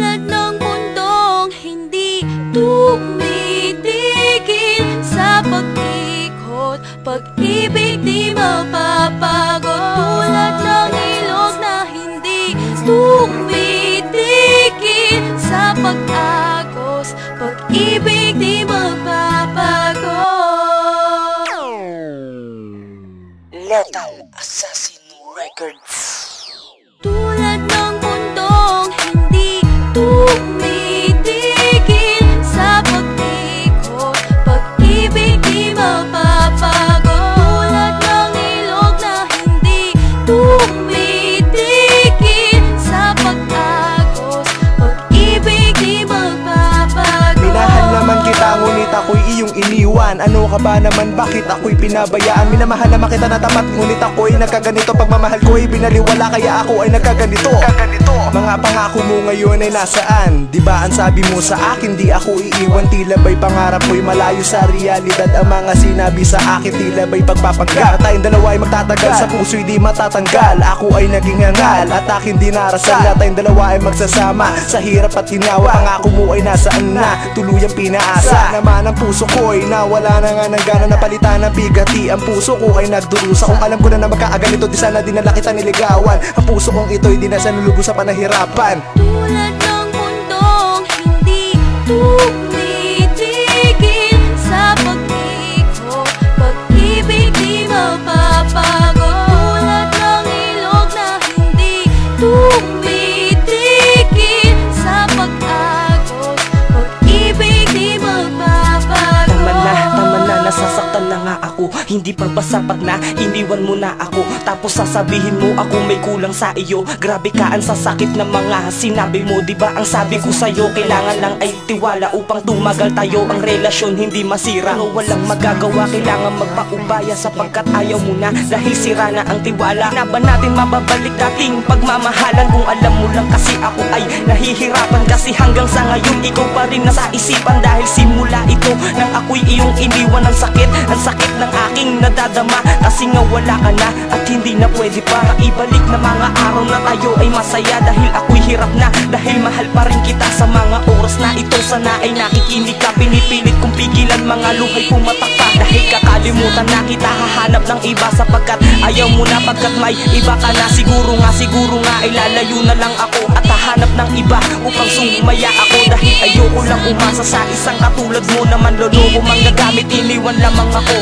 Tulad ng mundong hindi tumitigil sa pag-ikot, pag-ibig di mapapagod. Tulad ng ilog na hindi tumitigil sa pag-agos, pag-ibig di magpapagod. Lethal Assassin Records. Tulad ng mundong hindi tumitigil sa pag-ikot, pag-ibig di mapapagod. Tulad ng ilog na hindi tumitigil sa pag-agos, pag-ibig di magpapagod. Minahal naman kita, ngunit ako'y iyong iniwan. Ano ka ba naman, bakit ako'y pinabayaan? Minamahal naman kita na tapat, ngunit ako'y nagkaganito. Pagmamahal ko'y binaliwala, kaya ako ay nagkaganito. Mga pangako mo ngayon ay nasaan? Diba ang sabi mo sa akin, di ako iiwan. Tila ba'y pangarap ko'y malayo sa realidad. Ang mga sinabi sa akin, tila ba'y pagpapangga. Tayong dalawa ay magtatagal, sa puso'y di matatanggal. Ako ay naging hangal at aking dinarasal na tayong dalawa ay magsasama sa hirap at ginawa. Pangako mo ay nasaan na, tuluyang pinaasa. Naman ang puso ko'y nawala na nga ng gana, napalitan ng bigati. Ang puso ko ay nagdurusa. Kung alam ko na magkaaganito, di sana dinala kita niligawan. Ang puso kong ito'y di na sanulubo sa panahirapan. Tulad ng mundong hindi tumitigil sa pag-ikot, pag-ibig di mapapagod. Tulad ng ilog na hindi tumitigil sa pag-agos, pag-ibig di magpapagod. Tama na, nasasaktan na nga ako. Hindi pa ba sapat na iniwan mo na ako? Tapos sasabihin mo ako may kulang sa iyo. Grabe ka, ang sasakit ng mga sinabi mo. Diba ang sabi ko sa'yo, kailangan lang ay tiwala upang tumagal tayo. Ang relasyon hindi masira, no, walang magagawa. Kailangan magpaubaya sapagkat ayaw mo na, dahil sira na ang tiwala. Na ba natin mababalik dating pagmamahalan? Kung alam mo lang kasi ako ay nahihirapan, kasi hanggang sa ngayon ikaw pa rin nasa isipan. Dahil simula ito nang ako'y iyong iniwan. Ang sakit ng aking nadadama, kasi nga wala ka na at hindi na pwede pa ibalik na mga araw na tayo ay masaya. Dahil ako'y hirap na, dahil mahal pa rin kita. Sa mga oras na ito sana ay nakikinig ka. Pinipilit kong pigilan mga luhay pumatakpa, dahil kakalimutan na kita. Hahanap ng iba sapagkat ayaw mo na, pagkat may iba ka na. Siguro nga ay lalayo na lang ako at hahanap ng iba upang sumaya ako. Dahil ayoko lang umasa sa isang katulad mo naman loloko, manggagamit, iniwan lamang ako.